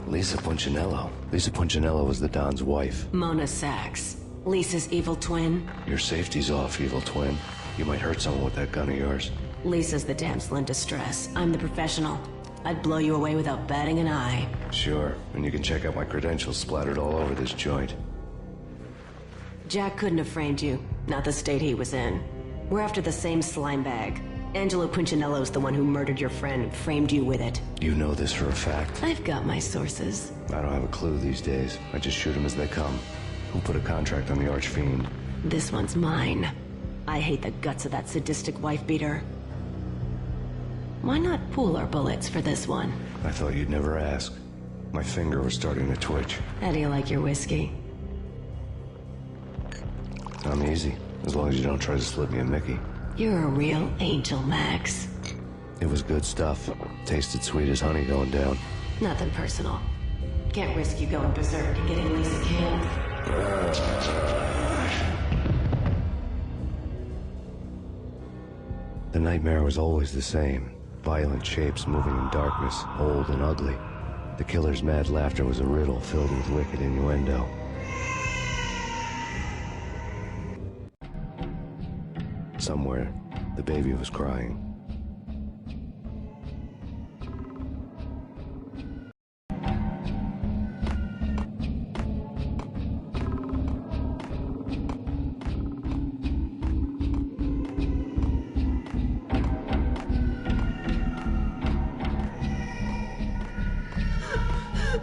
Lisa Punchinello. Lisa Punchinello was the Don's wife. Mona Sax. Lisa's evil twin. Your safety's off, evil twin. You might hurt someone with that gun of yours. Lisa's the damsel in distress. I'm the professional. I'd blow you away without batting an eye. Sure, and you can check out my credentials splattered all over this joint. Jack couldn't have framed you. Not the state he was in. We're after the same slime bag. Angelo Punchinello's the one who murdered your friend and framed you with it. You know this for a fact? I've got my sources. I don't have a clue these days. I just shoot them as they come. Who put a contract on the Archfiend? This one's mine. I hate the guts of that sadistic wife-beater. Why not pool our bullets for this one? I thought you'd never ask. My finger was starting to twitch. How do you like your whiskey? I'm easy, as long as you don't try to slip me a Mickey. You're a real angel, Max. It was good stuff. Tasted sweet as honey going down. Nothing personal. Can't risk you going berserk and getting Lisa killed. The nightmare was always the same. Violent shapes moving in darkness, old and ugly. The killer's mad laughter was a riddle filled with wicked innuendo. Somewhere, the baby was crying.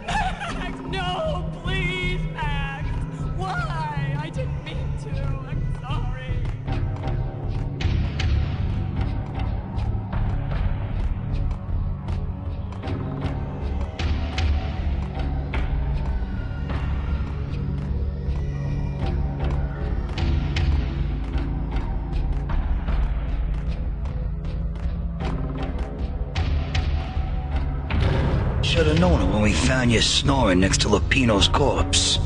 Max, no, please, Max. Why? I didn't mean to. I'm sorry. Should have known it when we found you snoring next to Lupino's corpse.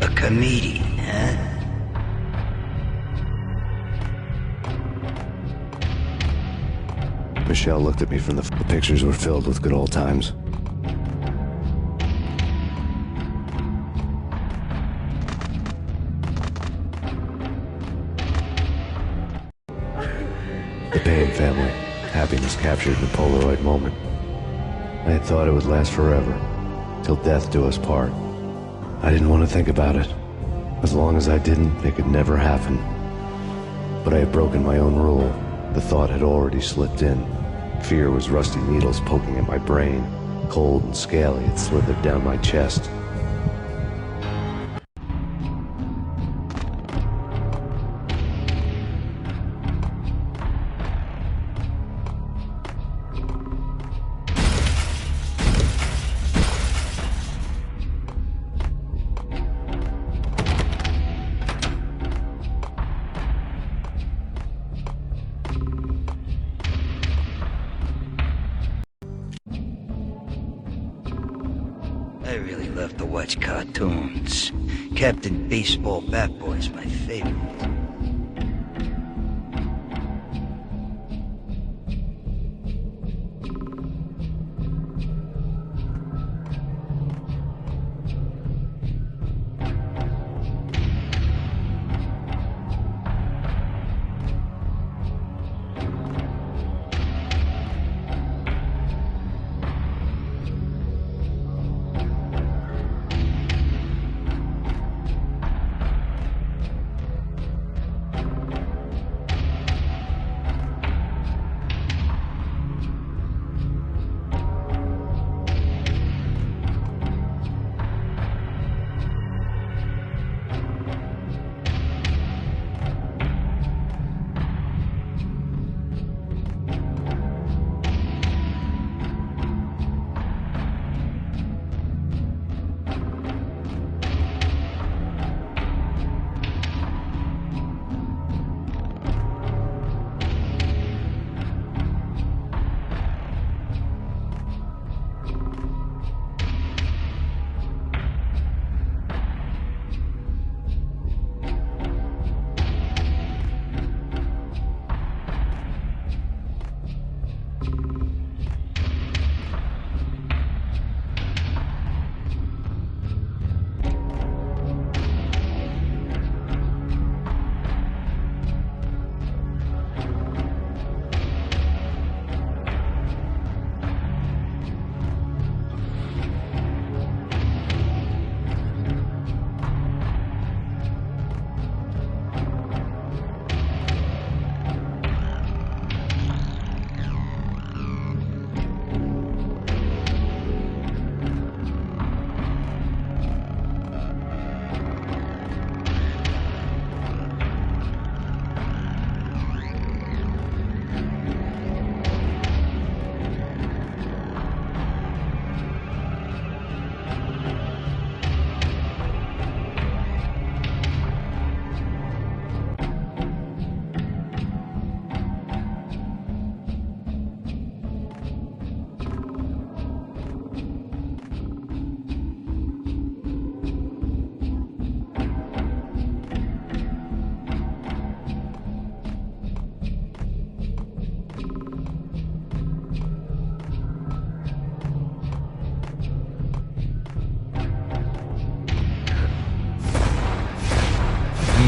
A comedian, huh? Michelle looked at me from the pictures were filled with good old times. The Payne family. Happiness captured in a Polaroid moment. I had thought it would last forever, till death do us part. I didn't want to think about it. As long as I didn't, it could never happen. But I had broken my own rule. The thought had already slipped in. Fear was rusty needles poking at my brain. Cold and scaly, it slithered down my chest. I really love to watch cartoons. Captain Baseball Bat Boy's my favorite.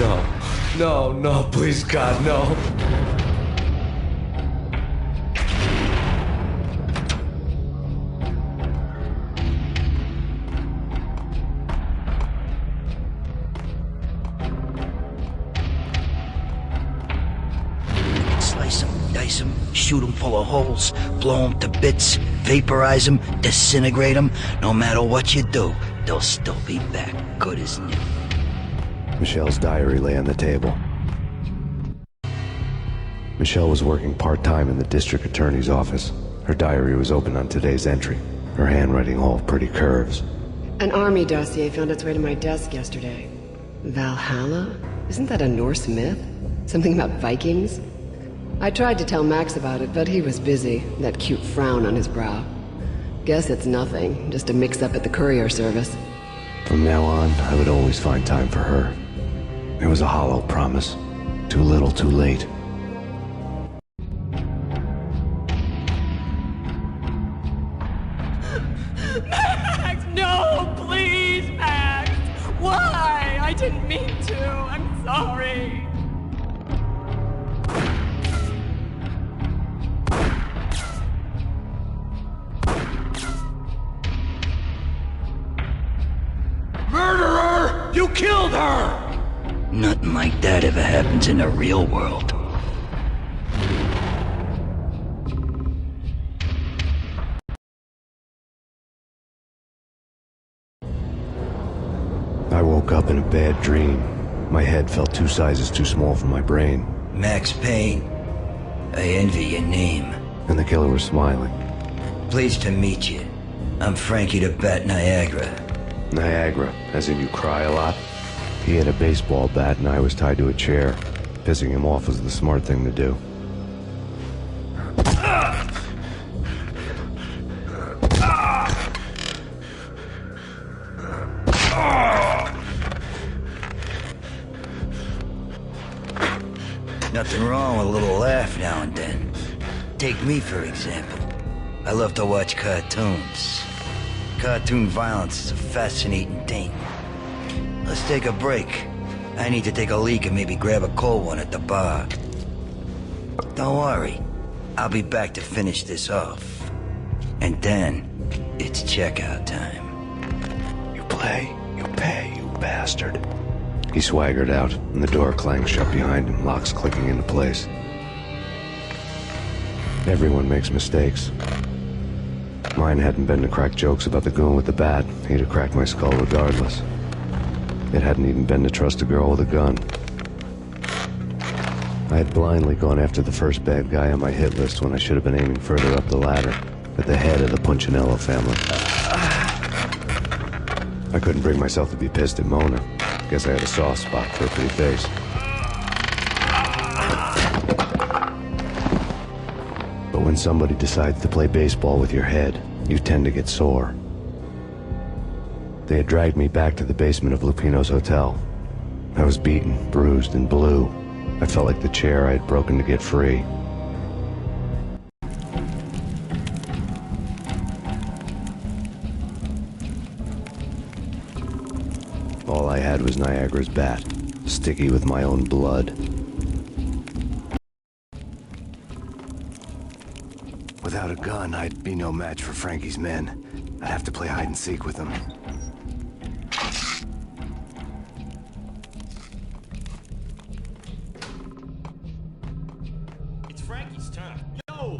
No. No, no, please, God, no. Slice them, dice them, shoot them full of holes, blow them to bits, vaporize them, disintegrate them. No matter what you do, they'll still be back, good as new. Michelle's diary lay on the table. Michelle was working part-time in the district attorney's office. Her diary was open on today's entry, her handwriting all pretty curves. An army dossier found its way to my desk yesterday. Valhalla? Isn't that a Norse myth? Something about Vikings? I tried to tell Max about it, but he was busy, that cute frown on his brow. Guess it's nothing, just a mix-up at the courier service. From now on, I would always find time for her. It was a hollow promise. Too little, too late. Max, no, please, Max. Why? I didn't mean to. I'm sorry. Murderer! You killed her! Nothing like that ever happens in the real world. I woke up in a bad dream. My head felt 2 sizes too small for my brain. Max Payne. I envy your name. And the killer was smiling. Pleased to meet you. I'm Frankie the Bat Niagara. Niagara, as in you cry a lot? He had a baseball bat and I was tied to a chair. Pissing him off was the smart thing to do. Nothing wrong with a little laugh now and then. Take me, for example. I love to watch cartoons. Cartoon violence is a fascinating thing. Let's take a break. I need to take a leak and maybe grab a cold one at the bar. Don't worry. I'll be back to finish this off. And then, it's checkout time. You play, you pay, you bastard. He swaggered out, and the door clanged shut behind him, locks clicking into place. Everyone makes mistakes. Mine hadn't been to crack jokes about the goon with the bat. He'd have cracked my skull regardless. It hadn't even been to trust a girl with a gun. I had blindly gone after the first bad guy on my hit list when I should have been aiming further up the ladder, at the head of the Punchinello family. I couldn't bring myself to be pissed at Mona. Guess I had a soft spot for a pretty face. But when somebody decides to play baseball with your head, you tend to get sore. They had dragged me back to the basement of Lupino's hotel. I was beaten, bruised, and blue. I felt like the chair I had broken to get free. All I had was Niagara's bat, sticky with my own blood. Without a gun, I'd be no match for Frankie's men. I'd have to play hide and seek with them. It's Frankie's turn. Yo!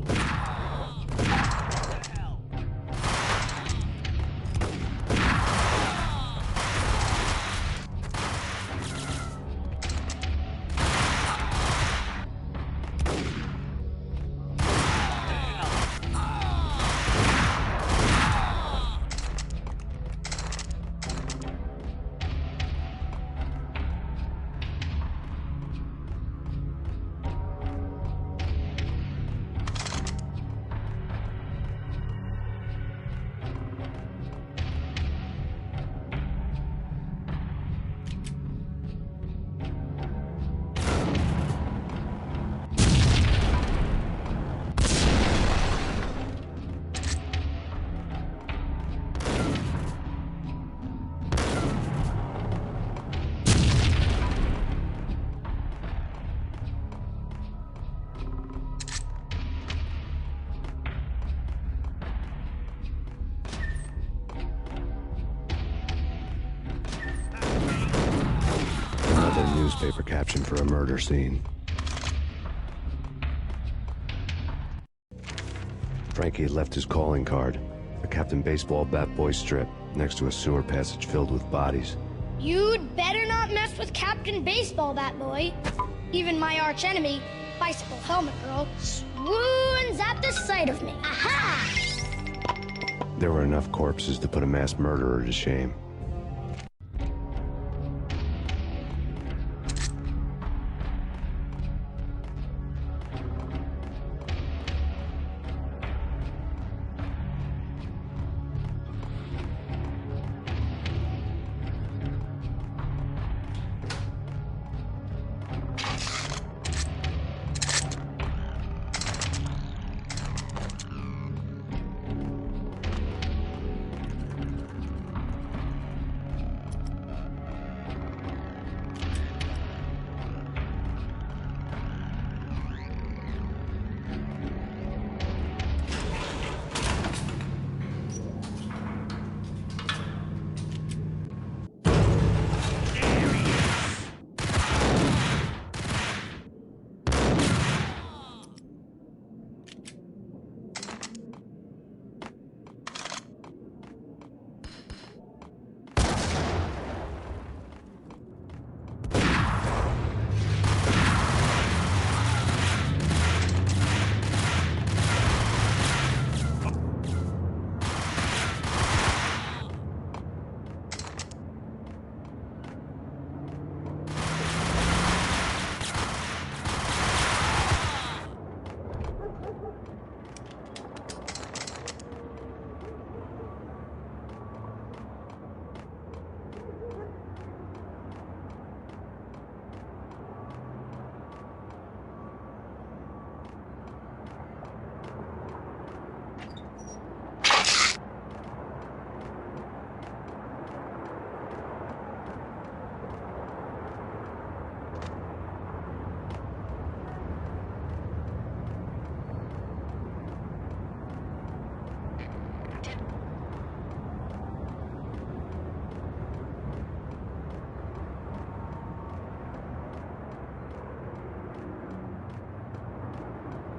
at a newspaper caption for a murder scene. Frankie had left his calling card, a Captain Baseball bat boy strip, next to a sewer passage filled with bodies. You'd better not mess with Captain Baseball Bat Boy. Even my archenemy, Bicycle Helmet Girl, swoons at the sight of me. Aha! There were enough corpses to put a mass murderer to shame.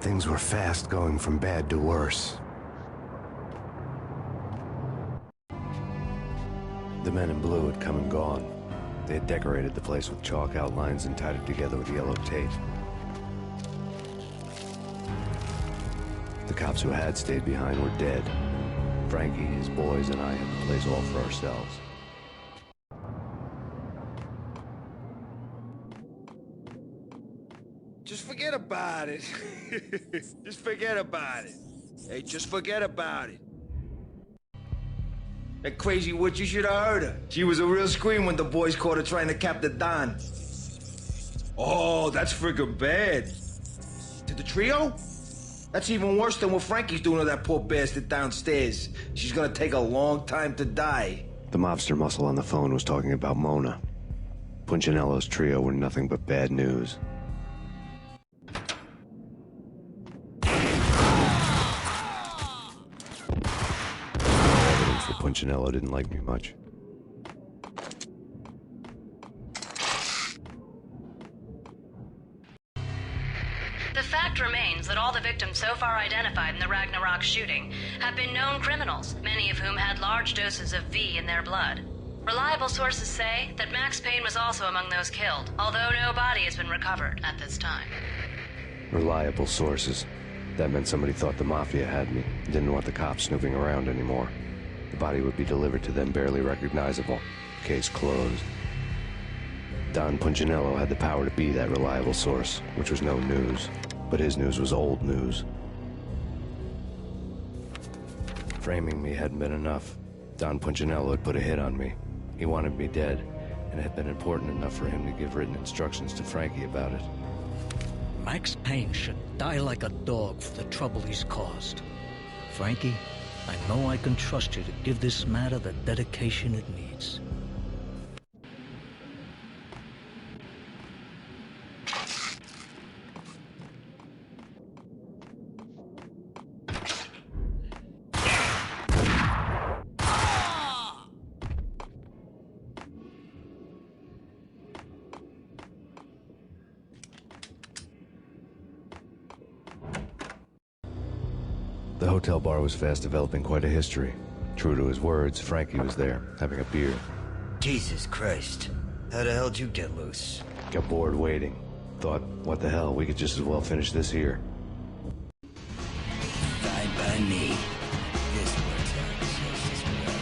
Things were fast going from bad to worse. The men in blue had come and gone. They had decorated the place with chalk outlines and tied it together with yellow tape. The cops who had stayed behind were dead. Frankie, his boys, and I had the place all for ourselves. Just forget about it. Just forget about it. Hey, just forget about it. That crazy witch, you should have heard her. She was a real scream when the boys caught her trying to cap the Don. Oh, that's friggin' bad. To the trio? That's even worse than what Frankie's doing to that poor bastard downstairs. She's gonna take a long time to die. The mobster muscle on the phone was talking about Mona. Punchinello's trio were nothing but bad news. Evidence that Punchinello didn't like me much. The fact remains that all the victims so far identified in the Ragnarok shooting have been known criminals, many of whom had large doses of V in their blood. Reliable sources say that Max Payne was also among those killed, although no body has been recovered at this time. Reliable sources. That meant somebody thought the Mafia had me, didn't want the cops snooping around anymore. The body would be delivered to them barely recognizable. Case closed. Don Punchinello had the power to be that reliable source, which was no news. But his news was old news. Framing me hadn't been enough. Don Punchinello had put a hit on me. He wanted me dead, and it had been important enough for him to give written instructions to Frankie about it. Max Payne should die like a dog for the trouble he's caused. Frankie, I know I can trust you to give this matter the dedication it needs. hotel bar was fast developing quite a history. True to his words, Frankie was there, having a beer. Jesus Christ. How the hell did you get loose? Got bored waiting. Thought, what the hell, we could just as well finish this here. Fine by me. This works out just as well.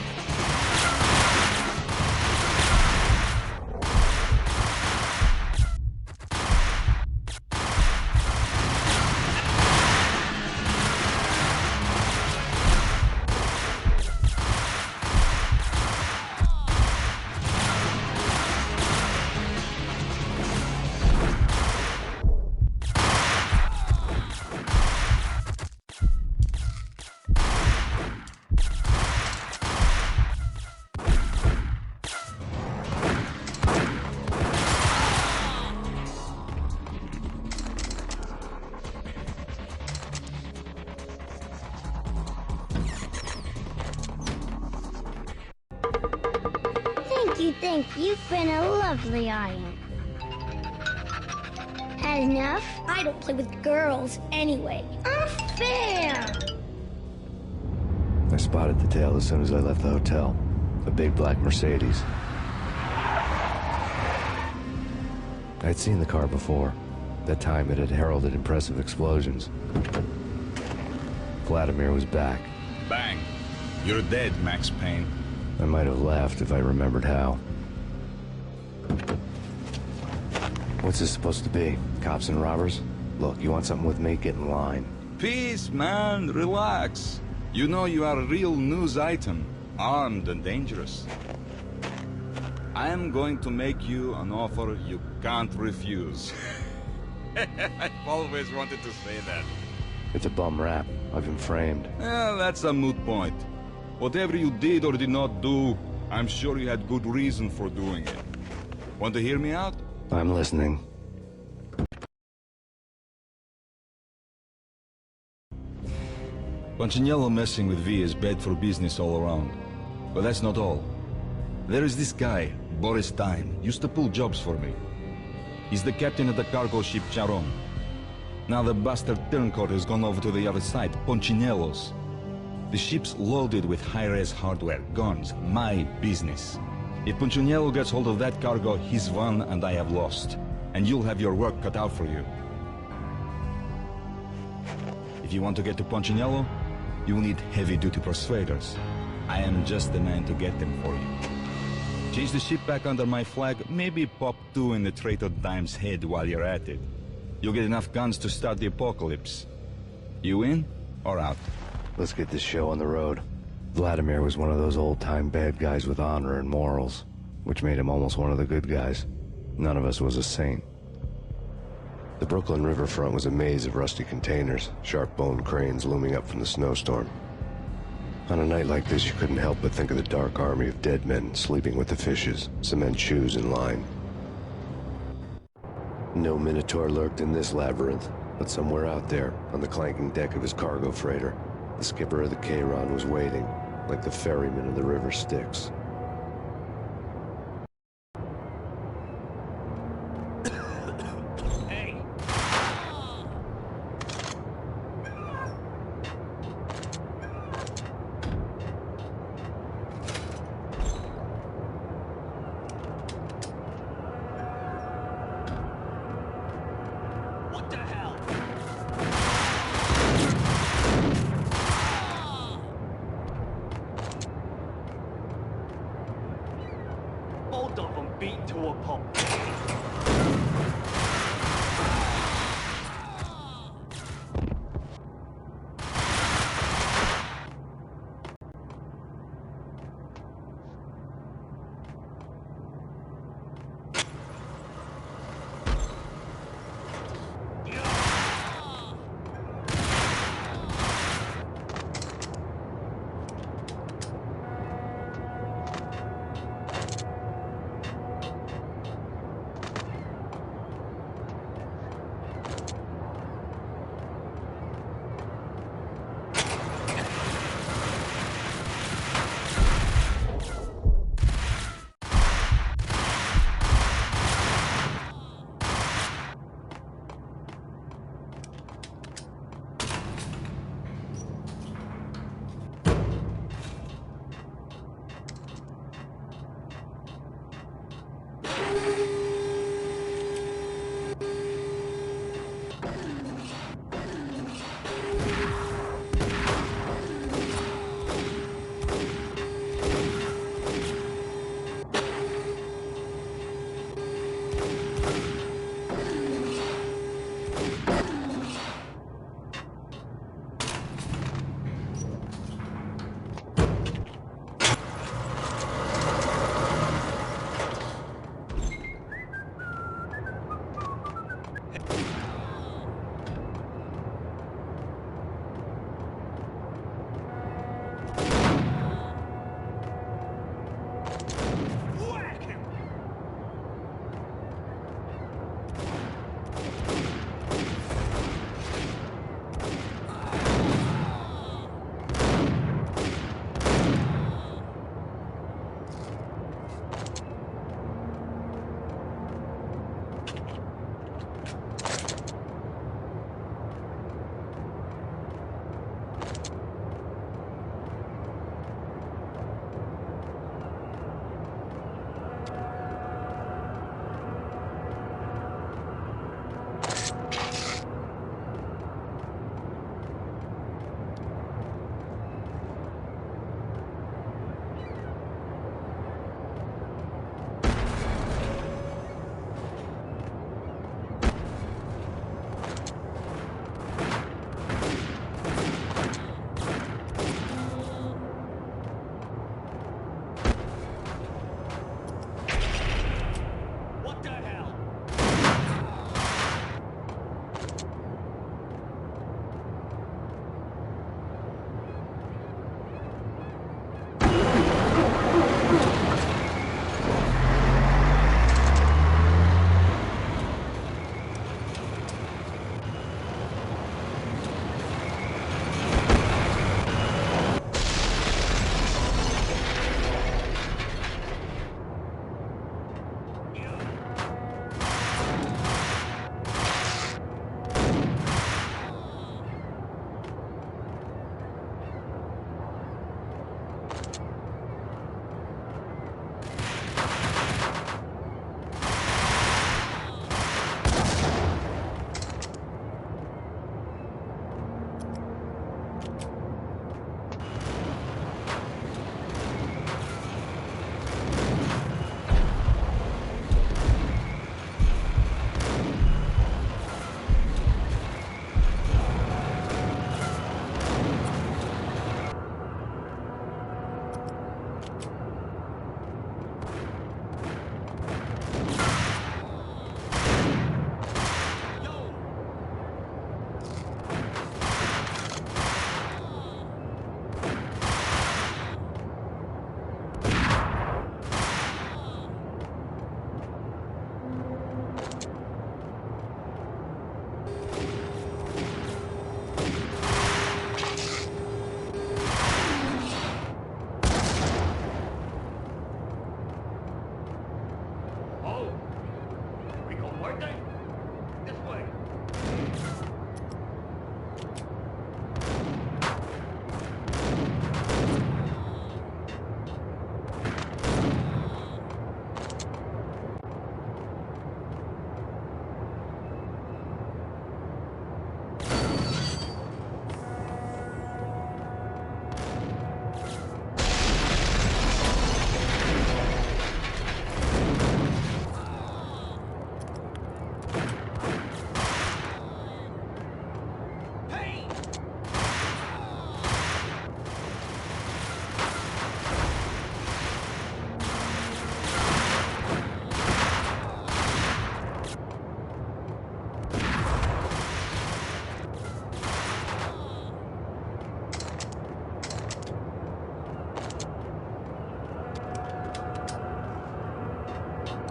Thank you. You've been a lovely iron. Had enough? I don't play with girls anyway. Unfair! I spotted the tail as soon as I left the hotel. A big black Mercedes. I'd seen the car before. That time it had heralded impressive explosions. Vladimir was back. Bang! You're dead, Max Payne. I might have laughed if I remembered how. What's this supposed to be? Cops and robbers? Look, you want something with me? Get in line. Peace, man. Relax. You know you are a real news item. Armed and dangerous. I am going to make you an offer you can't refuse. I've always wanted to say that. It's a bum rap. I've been framed. Well, that's a moot point. Whatever you did or did not do, I'm sure you had good reason for doing it. Want to hear me out? I'm listening. Punchinello messing with V is bad for business all around. But that's not all. There is this guy, Boris Stein, used to pull jobs for me. He's the captain of the cargo ship Charon. Now the bastard turncoat has gone over to the other side, Punchinello's. The ship's loaded with high-res hardware, guns, my business. If Punchinello gets hold of that cargo, he's won and I have lost. And you'll have your work cut out for you. If you want to get to Punchinello, you'll need heavy-duty persuaders. I am just the man to get them for you. Change the ship back under my flag, maybe pop 2 in the traitor Dime's head while you're at it. You'll get enough guns to start the apocalypse. You in or out? Let's get this show on the road. Vladimir was one of those old-time bad guys with honor and morals, which made him almost one of the good guys. None of us was a saint. The Brooklyn riverfront was a maze of rusty containers, sharp-boned cranes looming up from the snowstorm. On a night like this, you couldn't help but think of the dark army of dead men sleeping with the fishes, cement shoes in line. No Minotaur lurked in this labyrinth, but somewhere out there, on the clanking deck of his cargo freighter, the skipper of the Chiron was waiting, like the ferryman of the river Styx. Both of them beat to a pulp.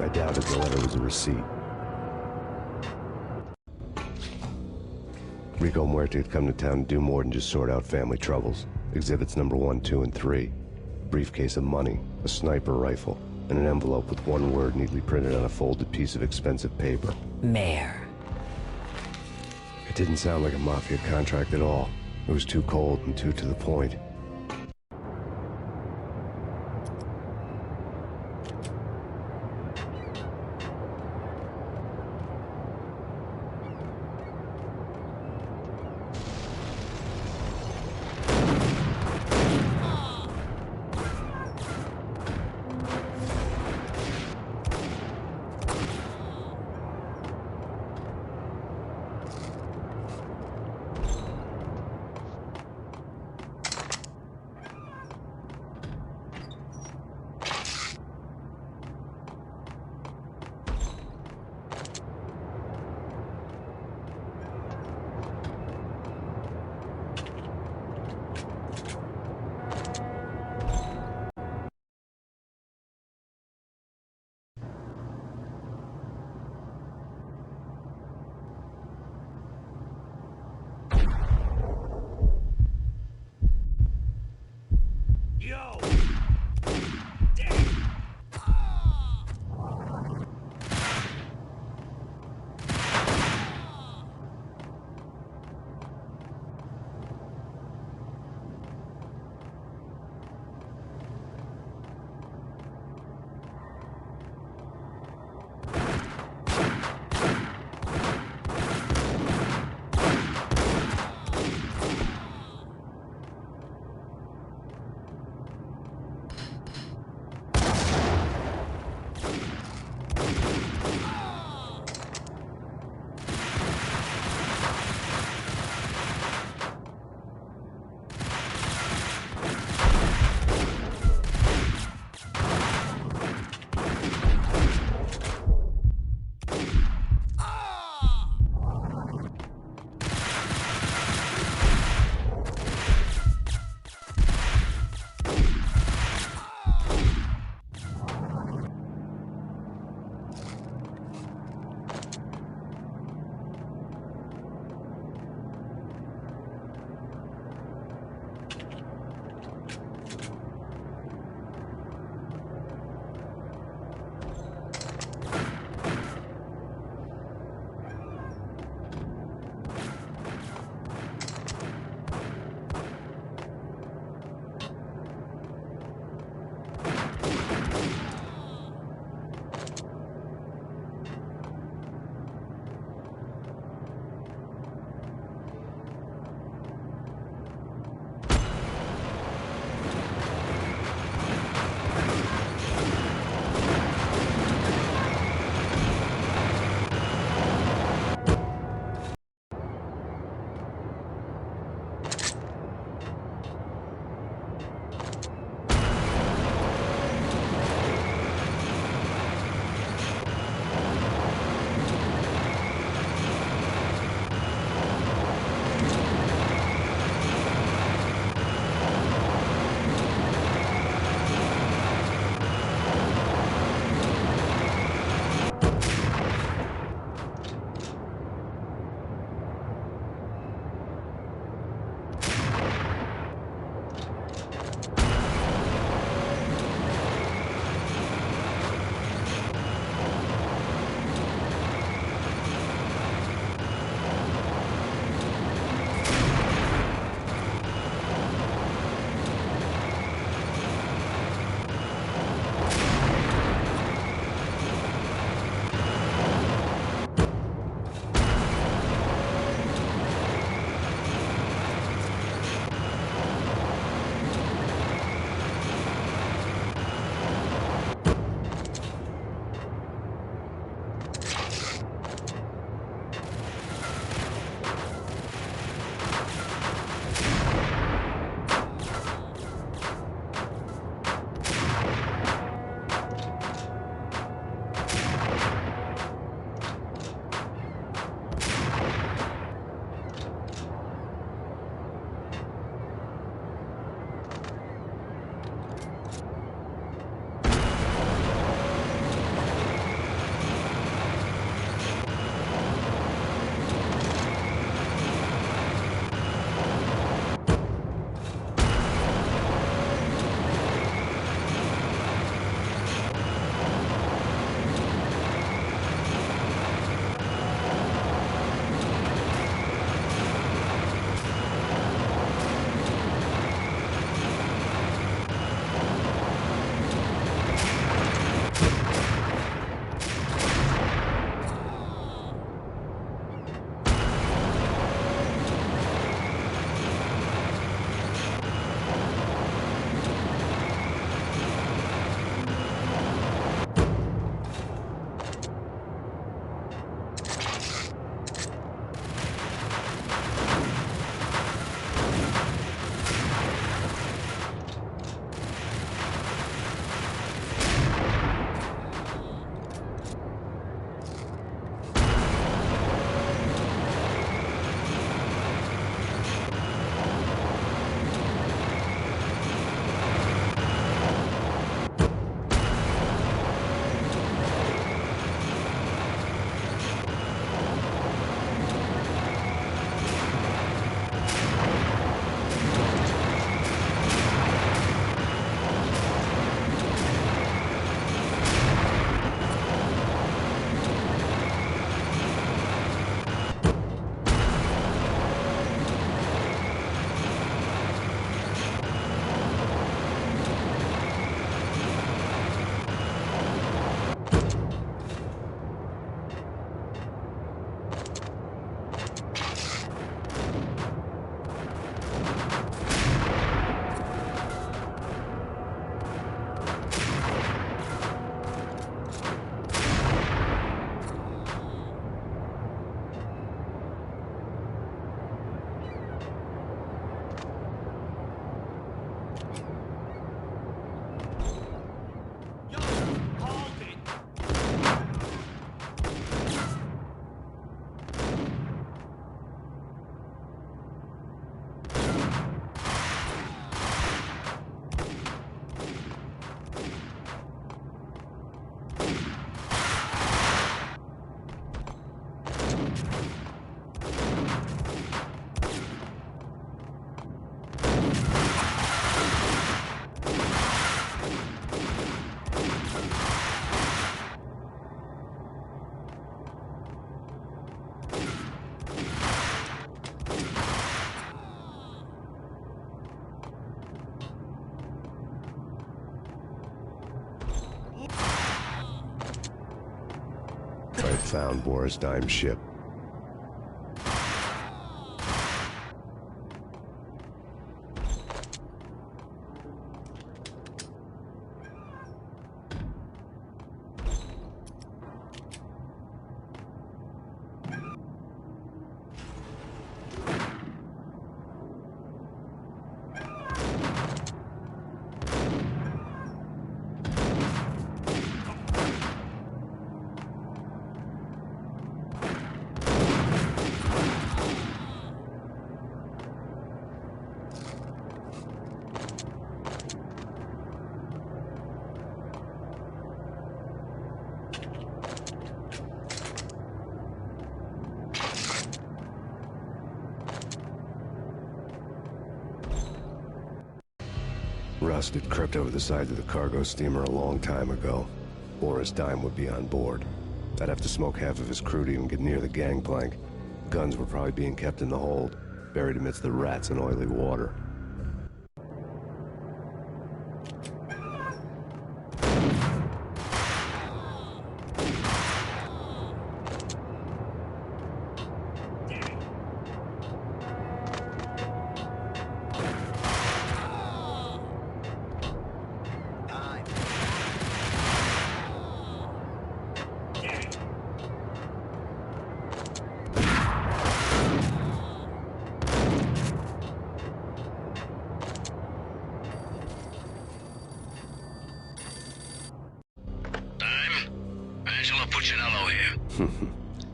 I doubted the letter was a receipt. Rico Muerte had come to town to do more than just sort out family troubles. Exhibits number 1, 2, and 3. Briefcase of money, a sniper rifle, and an envelope with one word neatly printed on a folded piece of expensive paper. Mayor. It didn't sound like a mafia contract at all. It was too cold and too to the point. Found Boris Dime's ship. Rust had crept over the sides of the cargo steamer a long time ago. Boris Dime would be on board. I'd have to smoke half of his crew to even get near the gangplank. Guns were probably being kept in the hold, buried amidst the rats and oily water. Punchinello here.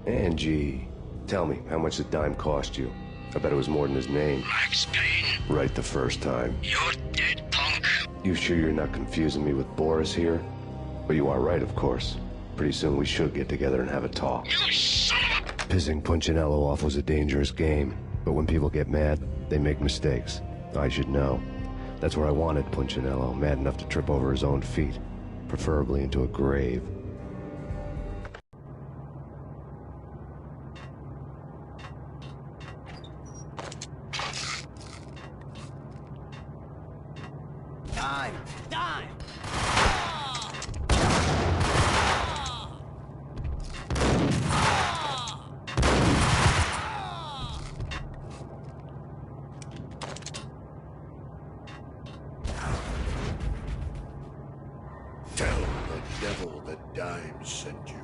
Angie, tell me, how much did Dime cost you? I bet it was more than his name. Max Payne. Right the first time. You're dead, punk. You sure you're not confusing me with Boris here? But you are right, of course. Pretty soon we should get together and have a talk. You son of a... Pissing Punchinello off was a dangerous game, but when people get mad, they make mistakes. I should know. That's where I wanted Punchinello, mad enough to trip over his own feet, preferably into a grave. Dime! Tell the devil that Dime sent you.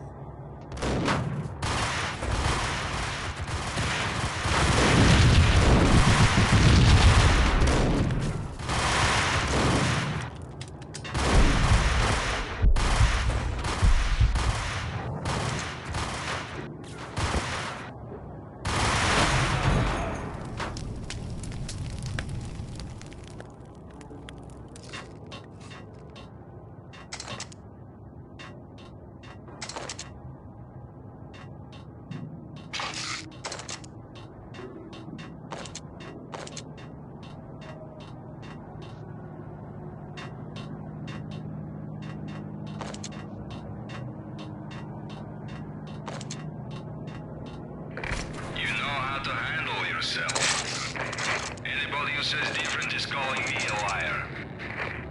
Anybody who says different is calling me a liar.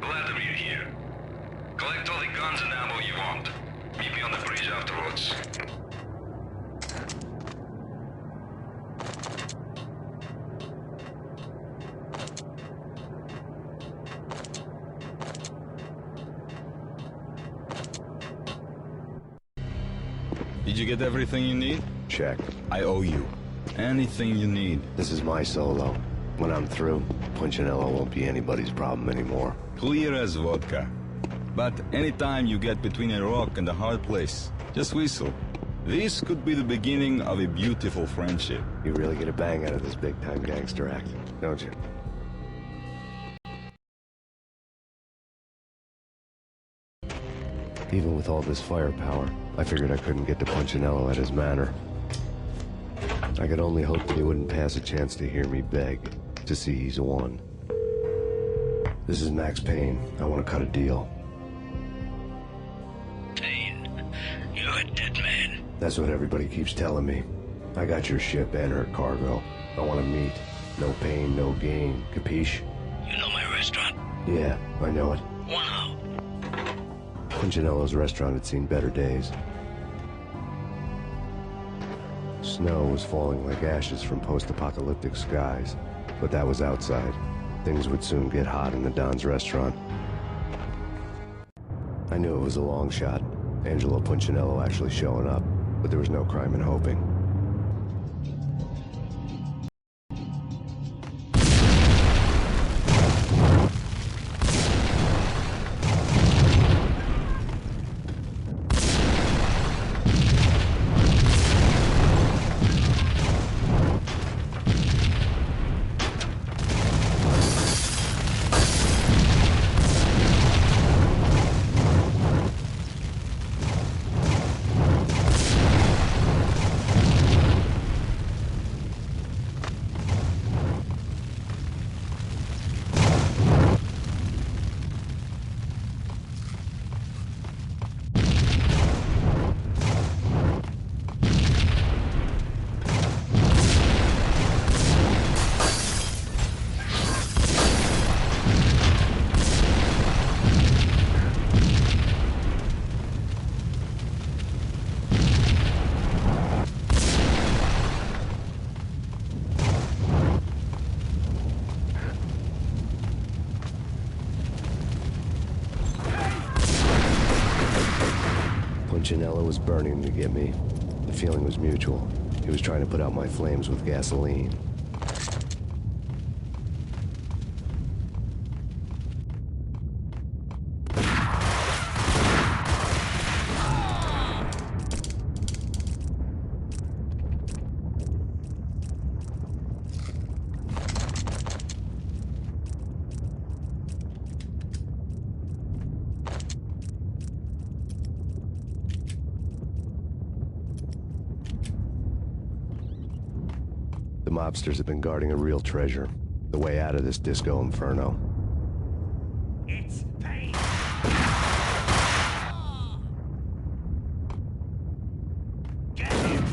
Glad that you're here. Collect all the guns and ammo you want. Meet me on the bridge afterwards. Did you get everything you need? Check. I owe you. Anything you need. This is my solo. When I'm through, Punchinello won't be anybody's problem anymore. Clear as vodka. But anytime you get between a rock and a hard place, just whistle. This could be the beginning of a beautiful friendship. You really get a bang out of this big-time gangster act, don't you? Even with all this firepower, I figured I couldn't get to Punchinello at his manor. I could only hope that he wouldn't pass a chance to hear me beg, to see he's won. This is Max Payne. I want to cut a deal. Payne, you're a dead man. That's what everybody keeps telling me. I got your ship and her cargo. I want to meet. No pain, no gain. Capiche? You know my restaurant? Yeah, I know it. One out. Punchinello's restaurant had seen better days. Snow was falling like ashes from post-apocalyptic skies, but that was outside. Things would soon get hot in the Don's restaurant. I knew it was a long shot, Angelo Punchinello actually showing up, but there was no crime in hoping. Punchinello was burning to get me. The feeling was mutual. He was trying to put out my flames with gasoline. The mobsters have been guarding a real treasure. The way out of this disco inferno. It's Payne! Get him!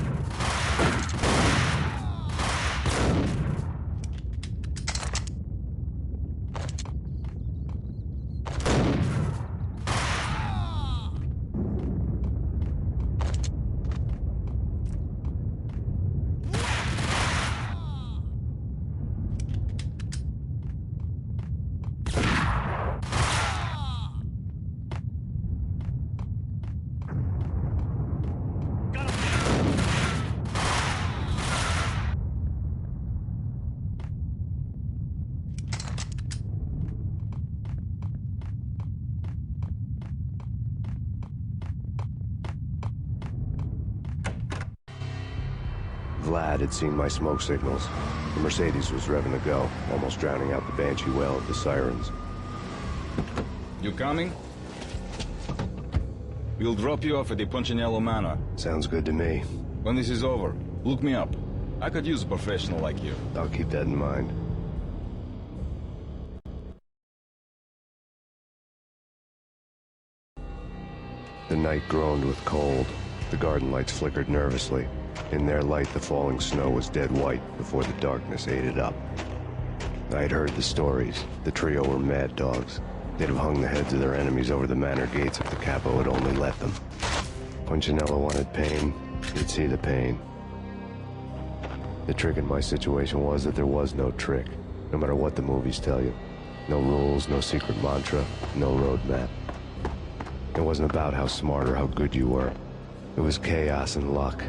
Vlad had seen my smoke signals. The Mercedes was revving to go, almost drowning out the banshee wail of the sirens. You coming? We'll drop you off at the Punchinello Manor. Sounds good to me. When this is over, look me up. I could use a professional like you. I'll keep that in mind. The night groaned with cold. The garden lights flickered nervously. In their light, the falling snow was dead white before the darkness ate it up. I had heard the stories. The trio were mad dogs. They'd have hung the heads of their enemies over the manor gates if the capo had only let them. Punchinello wanted pain. He'd see the pain. The trick in my situation was that there was no trick, no matter what the movies tell you. No rules, no secret mantra, no roadmap. It wasn't about how smart or how good you were. It was chaos and luck,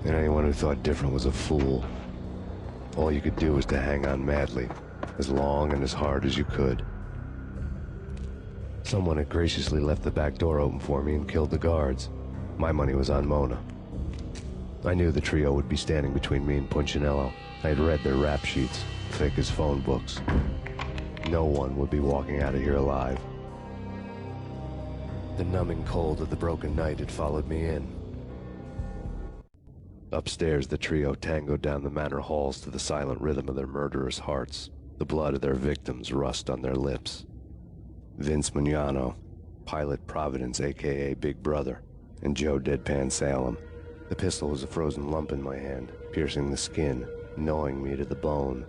and anyone who thought different was a fool. All you could do was to hang on madly, as long and as hard as you could. Someone had graciously left the back door open for me and killed the guards. My money was on Mona. I knew the trio would be standing between me and Punchinello. I had read their rap sheets, thick as phone books. No one would be walking out of here alive. The numbing cold of the broken night had followed me in. Upstairs, the trio tangoed down the manor halls to the silent rhythm of their murderous hearts, the blood of their victims rust on their lips. Vince Mugnano, Pilot Providence, a.k.a. Big Brother, and Joe Deadpan Salem. The pistol was a frozen lump in my hand, piercing the skin, gnawing me to the bone.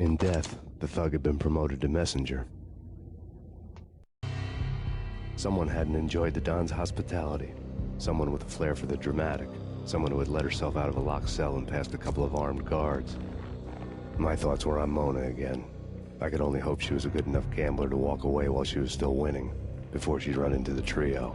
In death, the thug had been promoted to messenger. Someone hadn't enjoyed the Don's hospitality. Someone with a flair for the dramatic. Someone who had let herself out of a locked cell and past a couple of armed guards. My thoughts were on Mona again. I could only hope she was a good enough gambler to walk away while she was still winning, before she'd run into the trio.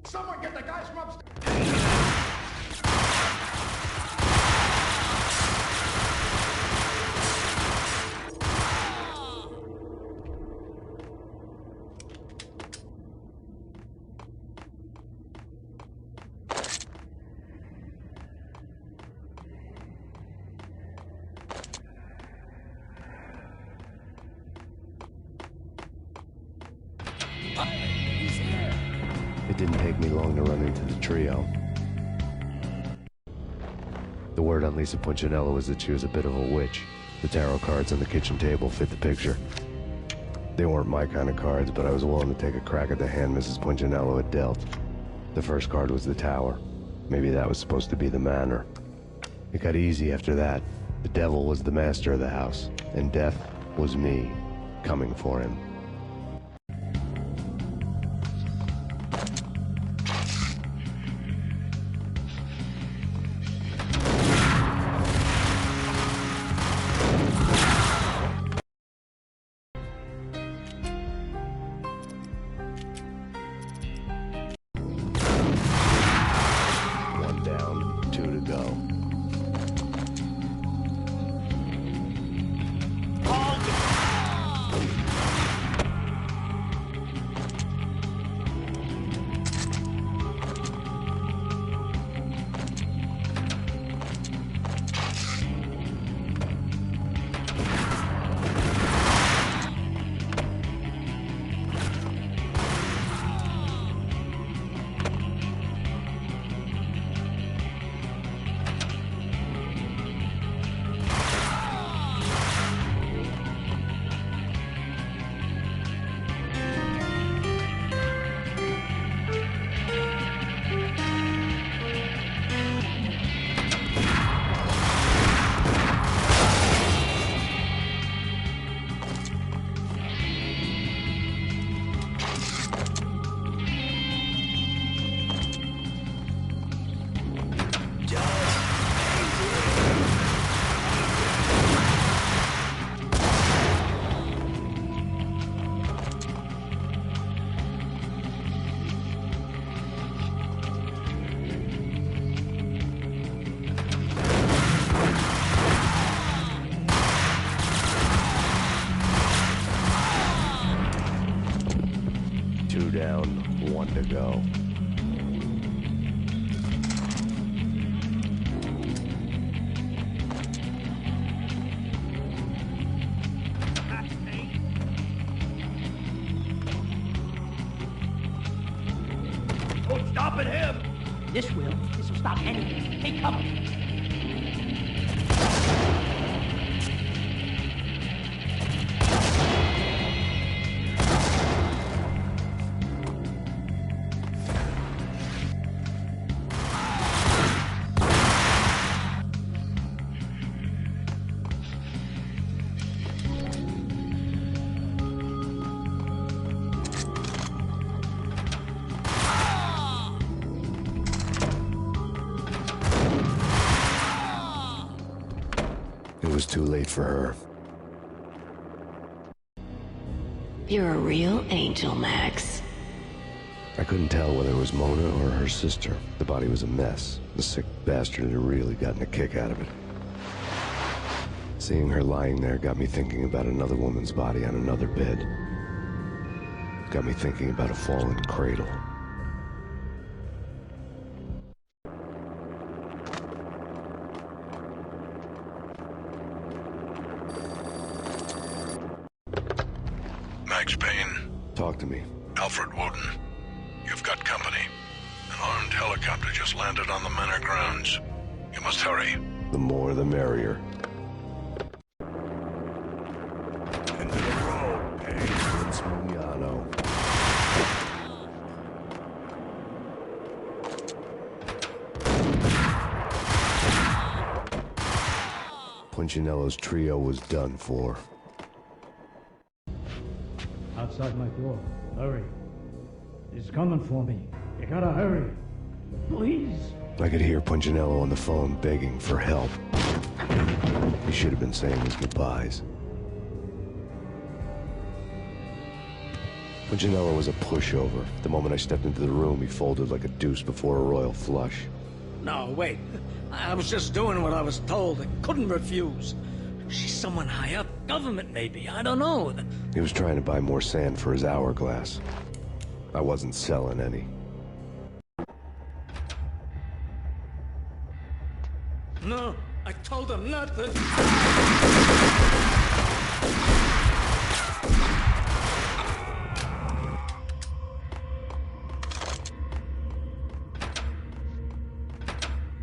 Someone get the guys from upstairs! It didn't take me long to run into the trio. The word on Lisa Punchinello was that she was a bit of a witch. The tarot cards on the kitchen table fit the picture. They weren't my kind of cards, but I was willing to take a crack at the hand Mrs. Punchinello had dealt. The first card was the Tower. Maybe that was supposed to be the Manor. It got easy after that. The devil was the master of the house, and death was me, coming for him. One down, 2 to go. Two down, 1 to go. Max Payne? Oh, stopping him! This will stop anything. Take cover. It was too late for her. You're a real angel, Max. I couldn't tell whether it was Mona or her sister. The body was a mess. The sick bastard had really gotten a kick out of it. Seeing her lying there got me thinking about another woman's body on another bed. Got me thinking about a fallen cradle. Max Payne. Talk to me. Alfred Woden. You've got company. An armed helicopter just landed on the manor grounds. You must hurry. The more the merrier. Into the road, Payne. Vince Mugliano. Punchinello's trio was done for. Outside my door. Hurry. He's coming for me. You gotta hurry. Please. I could hear Punchinello on the phone begging for help. He should have been saying his goodbyes. Punchinello was a pushover. The moment I stepped into the room, he folded like a deuce before a royal flush. No, wait. I was just doing what I was told. I couldn't refuse. She's someone high up. Government, maybe. I don't know. He was trying to buy more sand for his hourglass. I wasn't selling any. No, I told him not to.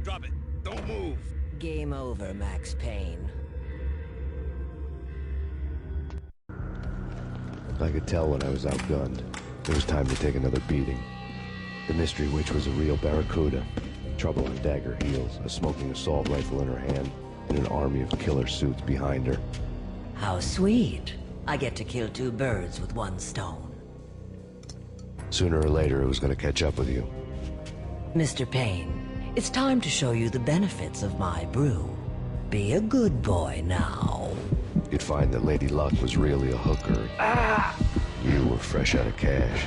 Drop it. Don't move. Game over, Max Payne. I could tell when I was outgunned. It was time to take another beating. The mystery witch was a real barracuda. Trouble on dagger heels, a smoking assault rifle in her hand, and an army of killer suits behind her. How sweet. I get to kill two birds with one stone. Sooner or later, it was going to catch up with you. Mr. Payne, it's time to show you the benefits of my brew. Be a good boy now. You'd find that Lady Luck was really a hooker. You were fresh out of cash.